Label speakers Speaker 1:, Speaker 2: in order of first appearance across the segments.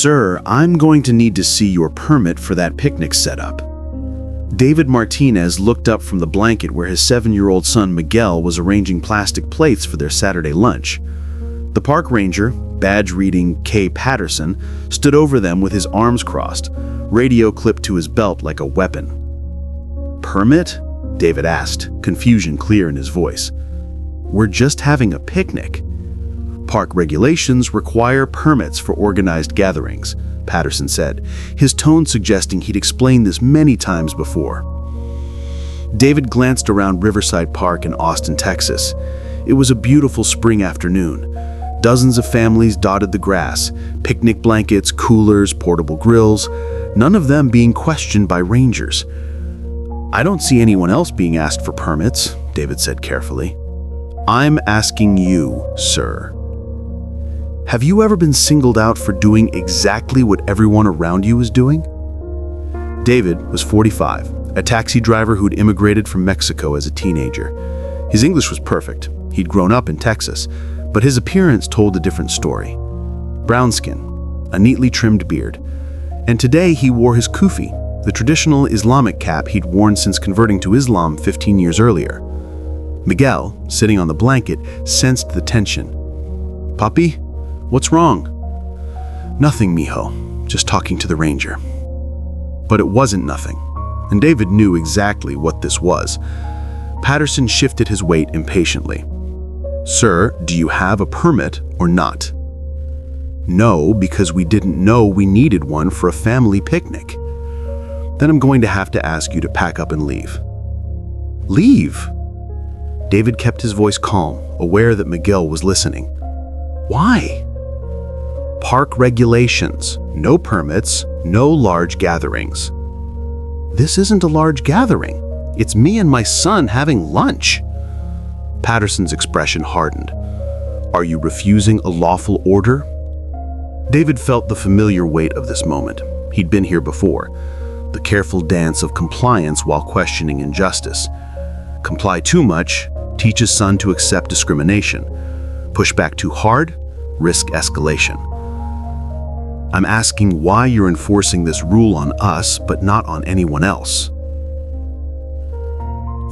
Speaker 1: Sir, I'm going to need to see your permit for that picnic setup. David Martinez looked up from the blanket where his 7-year-old son Miguel was arranging plastic plates for their Saturday lunch. The park ranger, badge reading K. Patterson, stood over them with his arms crossed, radio clipped to his belt like a weapon. Permit? David asked, confusion clear in his voice. We're just having a picnic. Park regulations require permits for organized gatherings, Patterson said, his tone suggesting he'd explained this many times before. David glanced around Riverside Park in Austin, Texas. It was a beautiful spring afternoon. Dozens of families dotted the grass, picnic blankets, coolers, portable grills, none of them being questioned by rangers. I don't see anyone else being asked for permits, David said carefully. I'm asking you, sir. Have you ever been singled out for doing exactly what everyone around you is doing? David was 45, a taxi driver who'd immigrated from Mexico as a teenager. His English was perfect. He'd grown up in Texas, but his appearance told a different story. Brown skin, a neatly trimmed beard, and today he wore his kufi, the traditional Islamic cap he'd worn since converting to Islam 15 years earlier. Miguel, sitting on the blanket, sensed the tension. Papi? What's wrong? Nothing, mijo. Just talking to the ranger. But it wasn't nothing, and David knew exactly what this was. Patterson shifted his weight impatiently. Sir, do you have a permit or not? No, because we didn't know we needed one for a family picnic. Then I'm going to have to ask you to pack up and leave. Leave? David kept his voice calm, aware that Miguel was listening. Why? Park regulations, no permits, no large gatherings. This isn't a large gathering. It's me and my son having lunch. Patterson's expression hardened. Are you refusing a lawful order? David felt the familiar weight of this moment. He'd been here before. The careful dance of compliance while questioning injustice. Comply too much, teach his son to accept discrimination. Push back too hard, risk escalation. I'm asking why you're enforcing this rule on us, but not on anyone else.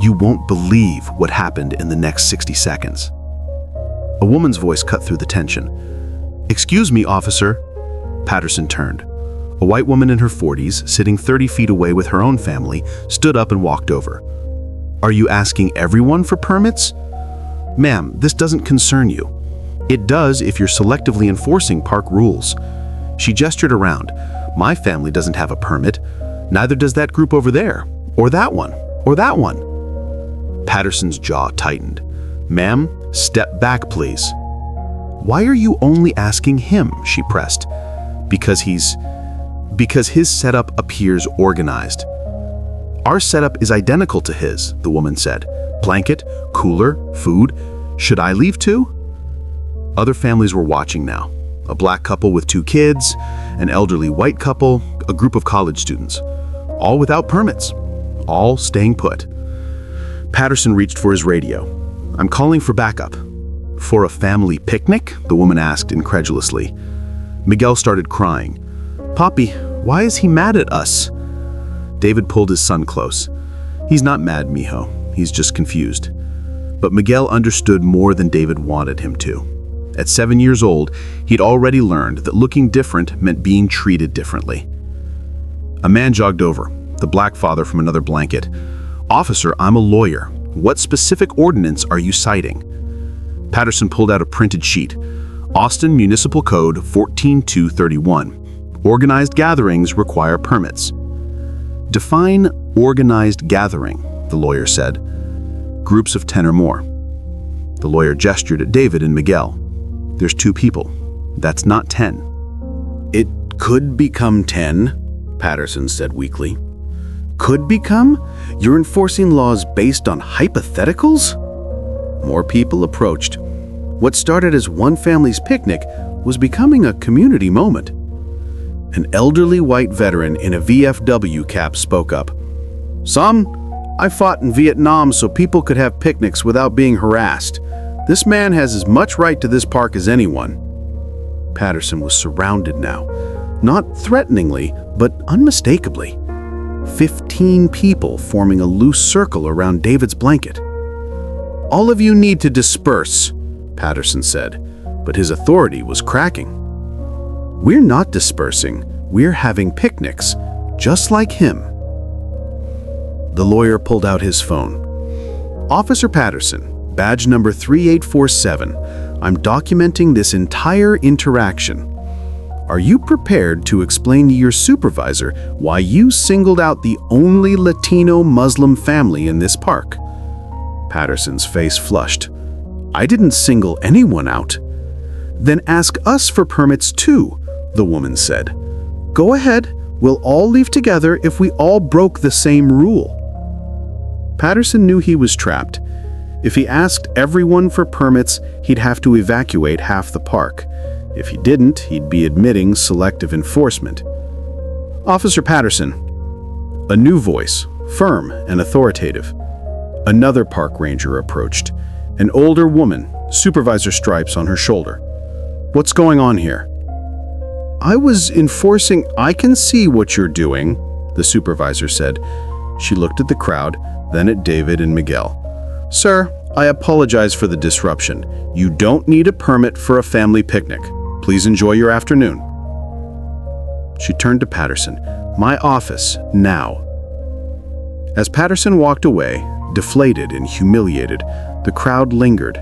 Speaker 1: You won't believe what happened in the next 60 seconds. A woman's voice cut through the tension. Excuse me, officer. Patterson turned. A white woman in her 40s, sitting 30 feet away with her own family, stood up and walked over. Are you asking everyone for permits? Ma'am, this doesn't concern you. It does if you're selectively enforcing park rules. She gestured around. My family doesn't have a permit. Neither does that group over there, or that one, or that one. Patterson's jaw tightened. Ma'am, step back, please. Why are you only asking him? She pressed. Because his setup appears organized. Our setup is identical to his, the woman said. Blanket, cooler, food. Should I leave too? Other families were watching now. A black couple with 2 kids, an elderly white couple, a group of college students. All without permits, all staying put. Patterson reached for his radio. I'm calling for backup. For a family picnic? The woman asked incredulously. Miguel started crying. Papi, why is he mad at us? David pulled his son close. He's not mad, mijo. He's just confused. But Miguel understood more than David wanted him to. At 7 years old, he'd already learned that looking different meant being treated differently. A man jogged over, the black father from another blanket. Officer, I'm a lawyer. What specific ordinance are you citing? Patterson pulled out a printed sheet. Austin Municipal Code 14231. Organized gatherings require permits. Define organized gathering, the lawyer said. Groups of 10 or more. The lawyer gestured at David and Miguel. There's 2 people. That's not 10. It could become 10, Patterson said weakly. Could become? You're enforcing laws based on hypotheticals? More people approached. What started as one family's picnic was becoming a community moment. An elderly white veteran in a VFW cap spoke up. Son, I fought in Vietnam so people could have picnics without being harassed. This man has as much right to this park as anyone. Patterson was surrounded now. not threateningly, but unmistakably. 15 people forming a loose circle around David's blanket. "All of you need to disperse," Patterson said, but his authority was cracking. "We're not dispersing, we're having picnics, just like him." The lawyer pulled out his phone. "Officer Patterson, badge number 3847. I'm documenting this entire interaction. Are you prepared to explain to your supervisor why you singled out the only Latino Muslim family in this park?" Patterson's face flushed. "I didn't single anyone out." "Then ask us for permits too," the woman said. "Go ahead, we'll all leave together if we all broke the same rule." Patterson knew he was trapped. If he asked everyone for permits, he'd have to evacuate half the park. If he didn't, he'd be admitting selective enforcement. "Officer Patterson." A new voice, firm and authoritative. Another park ranger approached. An older woman, supervisor stripes on her shoulder. "What's going on here?" "I was enforcing. I can see what you're doing," the supervisor said. She looked at the crowd, then at David and Miguel. "Sir, I apologize for the disruption. You don't need a permit for a family picnic. Please enjoy your afternoon." She turned to Patterson. "My office, now." As Patterson walked away, deflated and humiliated, the crowd lingered.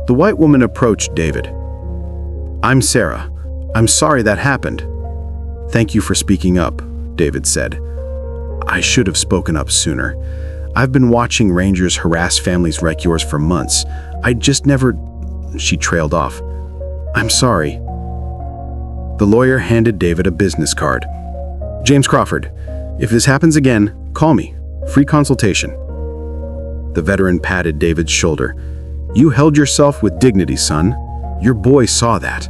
Speaker 1: The white woman approached David. "I'm Sarah. I'm sorry that happened." "Thank you for speaking up," David said. "I should have spoken up sooner. I've been watching rangers harass families like yours for months. I just never—" She trailed off. "I'm sorry." The lawyer handed David a business card. "James Crawford, if this happens again, call me. Free consultation." The veteran patted David's shoulder. "You held yourself with dignity, son. Your boy saw that."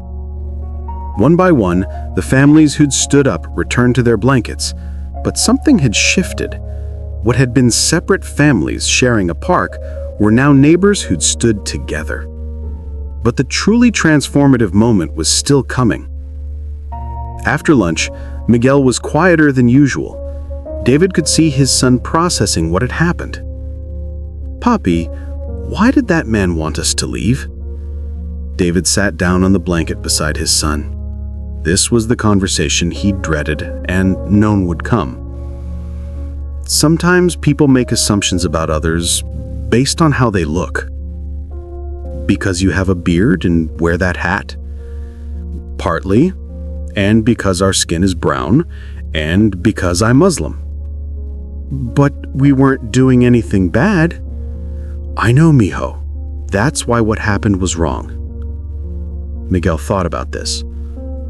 Speaker 1: One by one, the families who'd stood up returned to their blankets, but something had shifted. What had been separate families sharing a park were now neighbors who'd stood together. But the truly transformative moment was still coming. After lunch, Miguel was quieter than usual. David could see his son processing what had happened. "Papi, why did that man want us to leave?" David sat down on the blanket beside his son. This was the conversation he'd dreaded and known would come. "Sometimes people make assumptions about others based on how they look. Because you have a beard and wear that hat? Partly. And because our skin is brown, and because I'm Muslim." "But we weren't doing anything bad." "I know, mijo. That's why what happened was wrong." Miguel thought about this.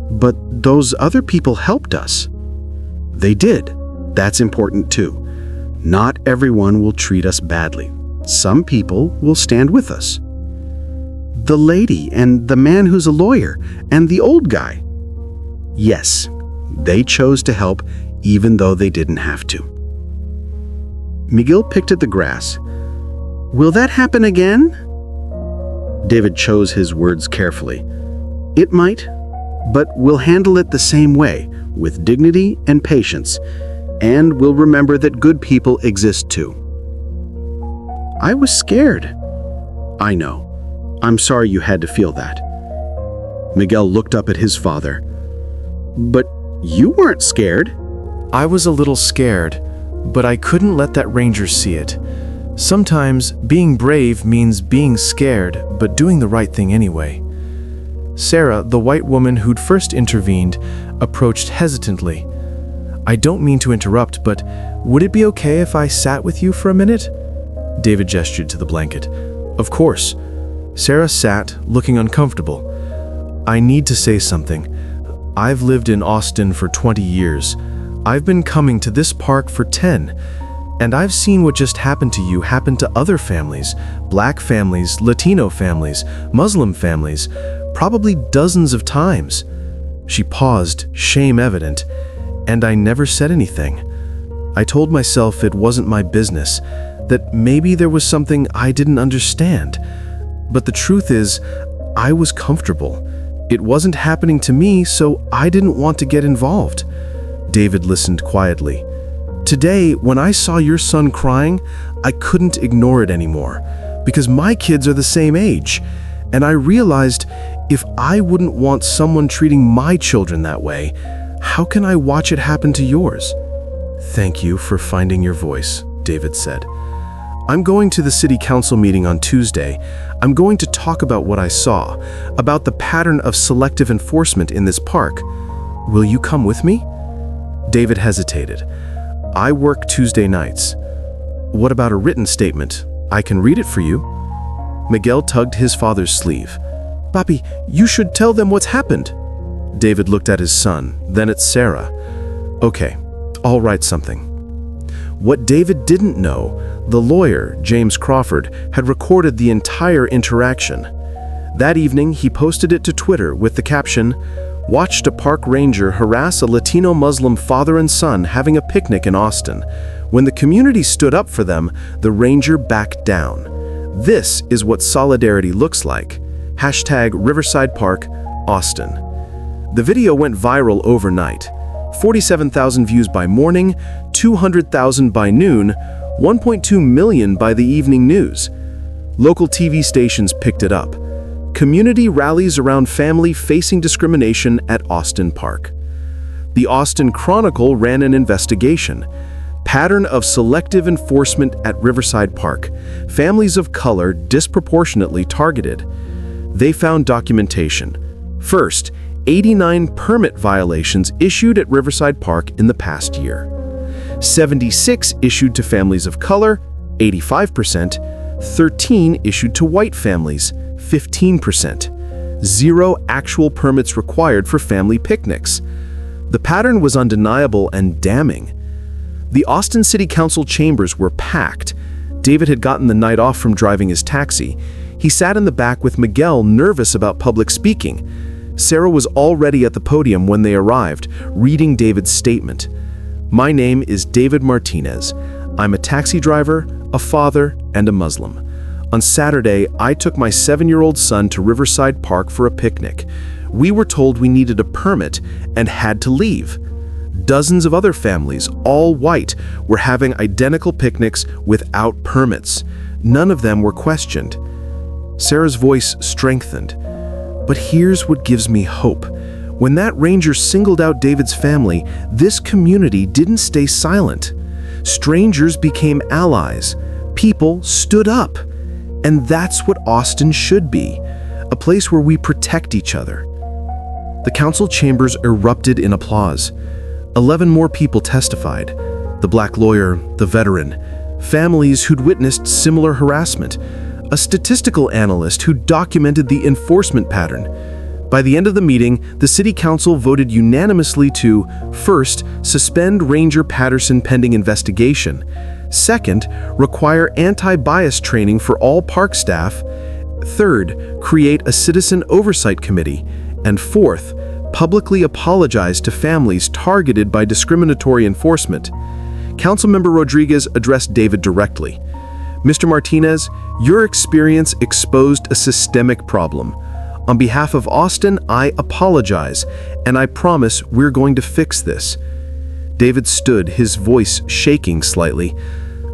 Speaker 1: "But those other people helped us." "They did. That's important too. Not everyone will treat us badly. Some people will stand with us." "The lady and the man who's a lawyer and the old guy." "Yes, they chose to help even though they didn't have to." Miguel picked at the grass. "Will that happen again?" David chose his words carefully. "It might, but we'll handle it the same way, with dignity and patience, and we'll remember that good people exist too." "I was scared." "I know. I'm sorry you had to feel that." Miguel looked up at his father. "But you weren't scared."
Speaker 2: "I was a little scared, but I couldn't let that ranger see it. Sometimes being brave means being scared, but doing the right thing anyway." Sarah, the white woman who'd first intervened, approached hesitantly. "I don't mean to interrupt, but would it be okay if I sat with you for a minute?" David gestured to the blanket. "Of course." Sarah sat, looking uncomfortable. "I need to say something. I've lived in Austin for 20 years. I've been coming to this park for 10. And I've seen what just happened to you happen to other families, Black families, Latino families, Muslim families, probably dozens of times." She paused, shame evident, and I never said anything. I told myself it wasn't my business, that maybe there was something I didn't understand. But the truth is, I was comfortable. It wasn't happening to me, so I didn't want to get involved. David listened quietly. Today, when I saw your son crying, I couldn't ignore it anymore, because my kids are the same age, and I realized if I wouldn't want someone treating my children that way, how can I watch it happen to yours? Thank you for finding your voice, David said. I'm going to the city council meeting on Tuesday. I'm going to talk about what I saw, about the pattern of selective enforcement in this park. Will you come with me? David hesitated. I work Tuesday nights. What about a written statement? I can read it for you. Miguel tugged his father's sleeve. Papi, you should tell them what's happened. David looked at his son, then at Sarah. Okay, I'll write something. What David didn't know, the lawyer, James Crawford, had recorded the entire interaction. That evening, he posted it to Twitter with the caption, "Watched a park ranger harass a Latino Muslim father and son having a picnic in Austin. When the community stood up for them, the ranger backed down. This is what solidarity looks like. Hashtag Riverside Park, Austin." The video went viral overnight. 47,000 views by morning, 200,000 by noon, 1.2 million by the evening news. Local TV stations picked it up. Community rallies around family facing discrimination at Austin Park. The Austin Chronicle ran an investigation. Pattern of selective enforcement at Riverside Park. Families of color disproportionately targeted. They found documentation. First, 89 permit violations issued at Riverside Park in the past year. 76 issued to families of color, 85%, 13 issued to white families, 15%. 0 actual permits required for family picnics. The pattern was undeniable and damning. The Austin City Council chambers were packed. David had gotten the night off from driving his taxi. He sat in the back with Miguel, nervous about public speaking. Sarah was already at the podium when they arrived, reading David's statement. My name is David Martinez. I'm a taxi driver, a father, and a Muslim. On Saturday, I took my 7-year-old son to Riverside Park for a picnic. We were told we needed a permit and had to leave. Dozens of other families, all white, were having identical picnics without permits. None of them were questioned. Sarah's voice strengthened. But here's what gives me hope. When that ranger singled out David's family, this community didn't stay silent. Strangers became allies. People stood up. And that's what Austin should be, a place where we protect each other. The council chambers erupted in applause. 11 more people testified. The black lawyer, the veteran, families who'd witnessed similar harassment, a statistical analyst who documented the enforcement pattern. By the end of the meeting, the city council voted unanimously to, first, suspend Ranger Patterson pending investigation, second, require anti-bias training for all park staff, third, create a citizen oversight committee, and fourth, publicly apologize to families targeted by discriminatory enforcement. Councilmember Rodriguez addressed David directly. Mr. Martinez, your experience exposed a systemic problem. On behalf of Austin, I apologize, and I promise we're going to fix this. David stood, his voice shaking slightly.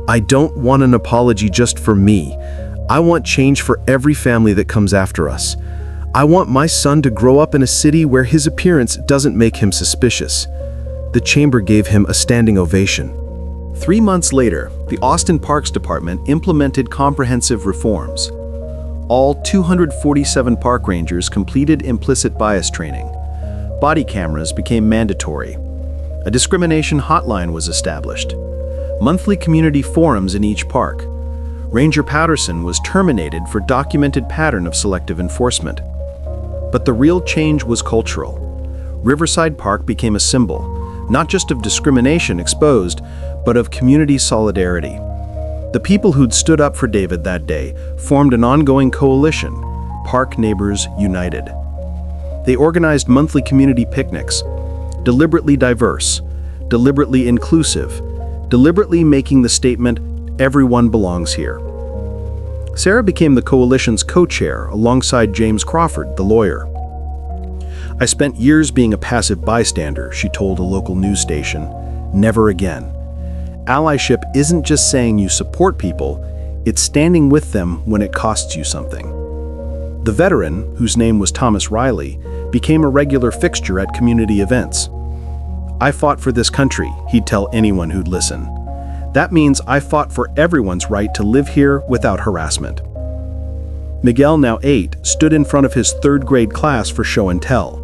Speaker 2: I don't want an apology just for me. I want change for every family that comes after us. I want my son to grow up in a city where his appearance doesn't make him suspicious. The chamber gave him a standing ovation.
Speaker 3: 3 months later, the Austin Parks Department implemented comprehensive reforms. All 247 park rangers completed implicit bias training. Body cameras became mandatory. A discrimination hotline was established. Monthly community forums in each park. Ranger Patterson was terminated for documented pattern of selective enforcement. But the real change was cultural. Riverside Park became a symbol, not just of discrimination exposed, but of community solidarity. The people who'd stood up for David that day formed an ongoing coalition, Park Neighbors United. They organized monthly community picnics, deliberately diverse, deliberately inclusive, deliberately making the statement, everyone belongs here. Sarah became the coalition's co-chair alongside James Crawford, the lawyer. I spent years being a passive bystander, she told a local news station. Never again. Allyship isn't just saying you support people, it's standing with them when it costs you something. The veteran, whose name was Thomas Riley, became a regular fixture at community events. I fought for this country, he'd tell anyone who'd listen. That means I fought for everyone's right to live here without harassment. Miguel, now 8, stood in front of his 3rd grade class for show and tell.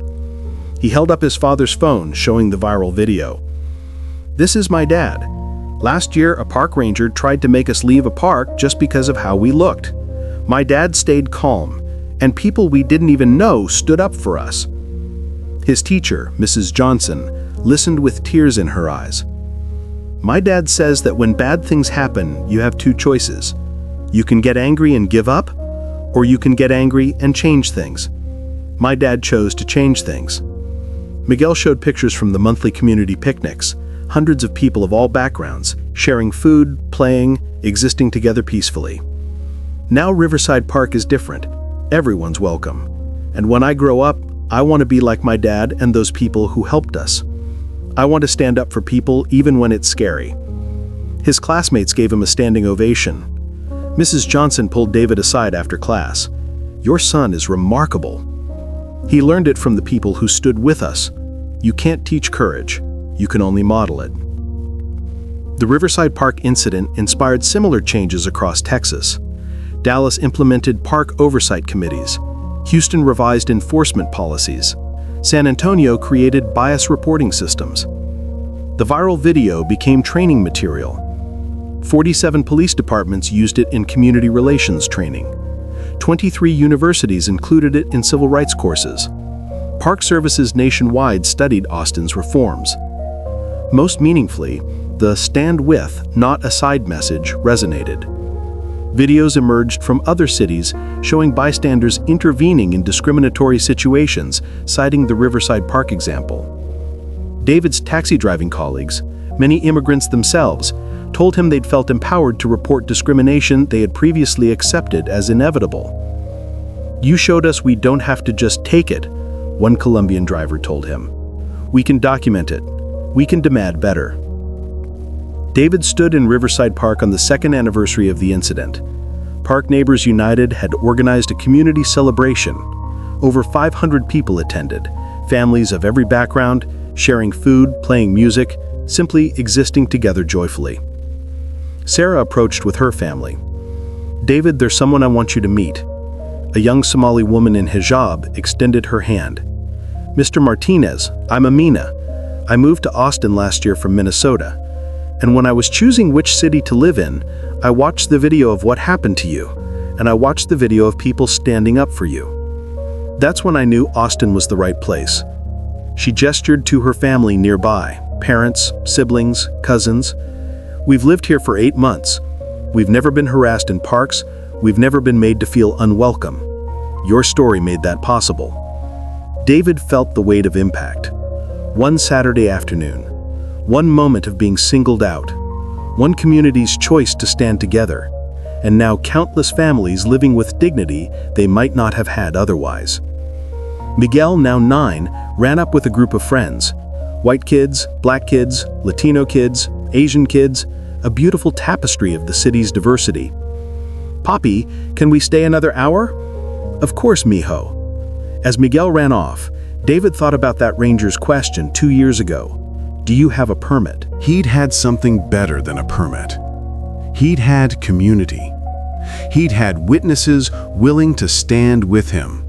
Speaker 3: He held up his father's phone, showing the viral video. This is my dad. Last year, a park ranger tried to make us leave a park just because of how we looked. My dad stayed calm, and people we didn't even know stood up for us. His teacher, Mrs. Johnson, listened with tears in her eyes. My dad says that when bad things happen, you have 2 choices. You can get angry and give up, or you can get angry and change things. My dad chose to change things. Miguel showed pictures from the monthly community picnics, hundreds of people of all backgrounds, sharing food, playing, existing together peacefully. Now Riverside Park is different. Everyone's welcome. And when I grow up, I want to be like my dad and those people who helped us. I want to stand up for people even when it's scary. His classmates gave him a standing ovation. Mrs. Johnson pulled David aside after class. Your son is remarkable. He learned it from the people who stood with us. You can't teach courage. You can only model it. The Riverside Park incident inspired similar changes across Texas. Dallas implemented park oversight committees. Houston revised enforcement policies. San Antonio created bias reporting systems. The viral video became training material. 47 police departments used it in community relations training. 23 universities included it in civil rights courses. Park services nationwide studied Austin's reforms. Most meaningfully, the "stand with, not aside" message resonated. Videos emerged from other cities showing bystanders intervening in discriminatory situations, citing the Riverside Park example. David's taxi driving colleagues, many immigrants themselves, told him they'd felt empowered to report discrimination they had previously accepted as inevitable. You showed us we don't have to just take it, one Colombian driver told him. We can document it. We can demand better. David stood in Riverside Park on the 2nd anniversary of the incident. Park Neighbors United had organized a community celebration. Over 500 people attended, families of every background, sharing food, playing music, simply existing together joyfully. Sarah approached with her family. David, there's someone I want you to meet. A young Somali woman in hijab extended her hand. Mr. Martinez, I'm Amina. I moved to Austin last year from Minnesota. And when I was choosing which city to live in, I watched the video of what happened to you, and I watched the video of people standing up for you. That's when I knew Austin was the right place. She gestured to her family nearby, parents, siblings, cousins. We've lived here for 8 months. We've never been harassed in parks. We've never been made to feel unwelcome. Your story made that possible. David felt the weight of impact. One Saturday afternoon, one moment of being singled out, one community's choice to stand together, and now countless families living with dignity they might not have had otherwise. Miguel, now 9, ran up with a group of friends. White kids, black kids, Latino kids, Asian kids, a beautiful tapestry of the city's diversity. Papi, can we stay another hour? Of course, mijo. As Miguel ran off, David thought about that ranger's question 2 years ago. Do you have a permit?
Speaker 1: He'd had something better than a permit. He'd had community. He'd had witnesses willing to stand with him.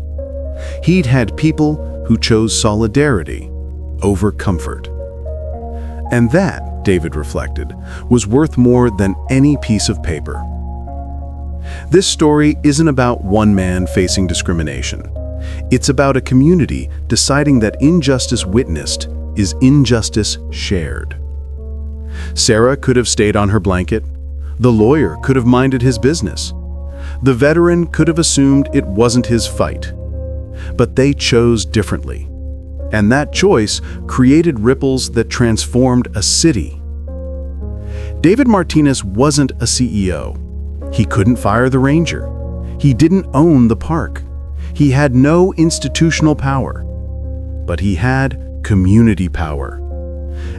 Speaker 1: He'd had people who chose solidarity over comfort. And that, David reflected, was worth more than any piece of paper. This story isn't about one man facing discrimination. It's about a community deciding that injustice witnessed is injustice shared. Sarah could have stayed on her blanket. The lawyer could have minded his business. The veteran could have assumed it wasn't his fight. But they chose differently. And that choice created ripples that transformed a city. David Martinez wasn't a CEO. He couldn't fire the ranger. He didn't own the park. He had no institutional power. but he had community power.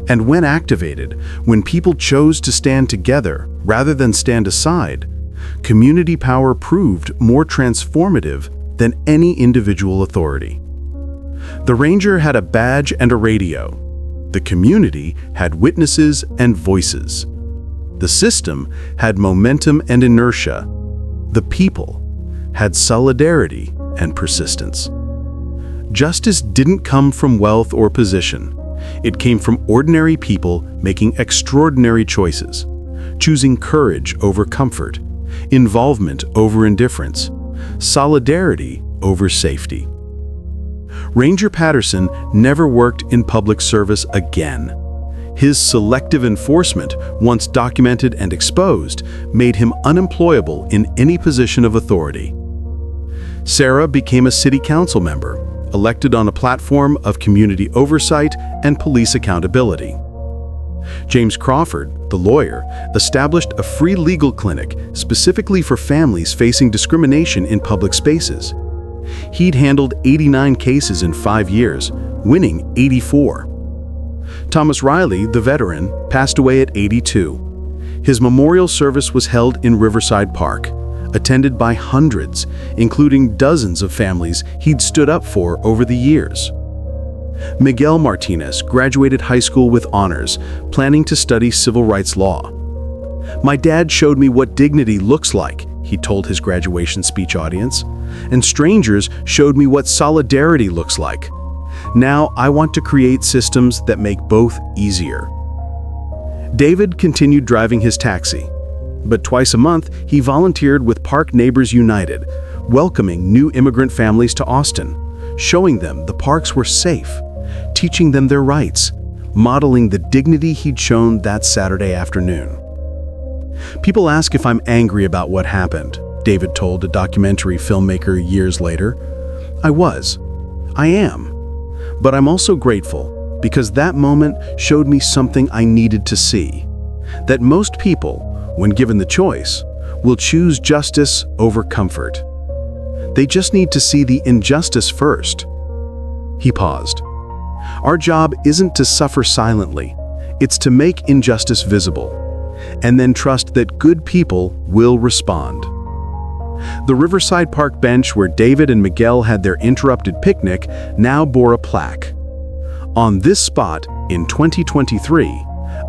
Speaker 1: And when activated, when people chose to stand together rather than stand aside, community power proved more transformative than any individual authority. The ranger had a badge and a radio. The community had witnesses and voices. The system had momentum and inertia. The people had solidarity and persistence. Justice didn't come from wealth or position. It came from ordinary people making extraordinary choices, choosing courage over comfort, involvement over indifference, solidarity over safety. Ranger Patterson never worked in public service again. His selective enforcement, once documented and exposed, made him unemployable in any position of authority. Sarah became a city council member, elected on a platform of community oversight and police accountability. James Crawford, the lawyer, established a free legal clinic specifically for families facing discrimination in public spaces. He'd handled 89 cases in 5 years, winning 84. Thomas Riley, the veteran, passed away at 82. His memorial service was held in Riverside Park, attended by hundreds, including dozens of families he'd stood up for over the years. Miguel Martinez graduated high school with honors, planning to study civil rights law. "My dad showed me what dignity looks like," he told his graduation speech audience, "and strangers showed me what solidarity looks like. Now I want to create systems that make both easier." David continued driving his taxi, but twice a month he volunteered with Park Neighbors United, welcoming new immigrant families to Austin, showing them the parks were safe, teaching them their rights, modeling the dignity he'd shown that Saturday afternoon. "People ask if I'm angry about what happened," David told a documentary filmmaker years later. "I was. I am. But I'm also grateful, because that moment showed me something I needed to see. That most people, when given the choice, will choose justice over comfort. They just need to see the injustice first." He paused. "Our job isn't to suffer silently. It's to make injustice visible, and then trust that good people will respond." The Riverside Park bench where David and Miguel had their interrupted picnic now bore a plaque. "On this spot, in 2023,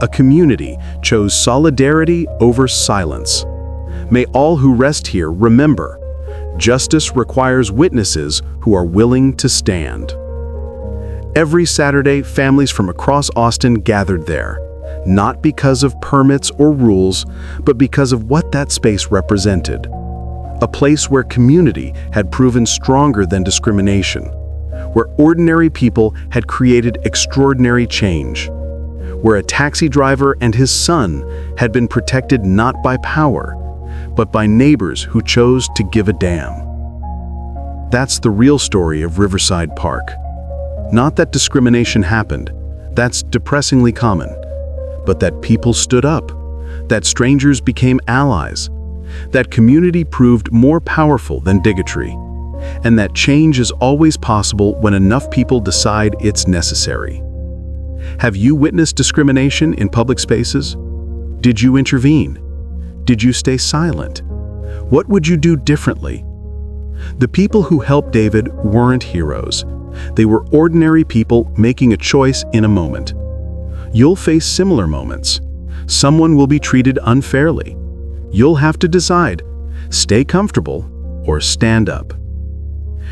Speaker 1: a community chose solidarity over silence. May all who rest here remember, justice requires witnesses who are willing to stand." Every Saturday, families from across Austin gathered there, not because of permits or rules, but because of what that space represented. A place where community had proven stronger than discrimination, where ordinary people had created extraordinary change, where a taxi driver and his son had been protected not by power, but by neighbors who chose to give a damn. That's the real story of Riverside Park. Not that discrimination happened, that's depressingly common, but that people stood up, that strangers became allies, that community proved more powerful than bigotry, and that change is always possible when enough people decide it's necessary. Have you witnessed discrimination in public spaces? Did you intervene? Did you stay silent? What would you do differently? The people who helped David weren't heroes. They were ordinary people making a choice in a moment. You'll face similar moments. Someone will be treated unfairly. You'll have to decide, stay comfortable or stand up.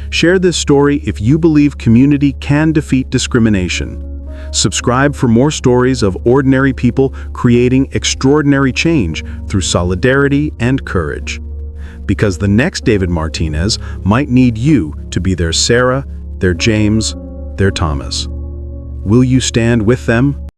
Speaker 1: Share this story if you believe community can defeat discrimination. Subscribe for more stories of ordinary people creating extraordinary change through solidarity and courage. Because the next David Martinez might need you to be their Sarah, their James, their Thomas. Will you stand with them?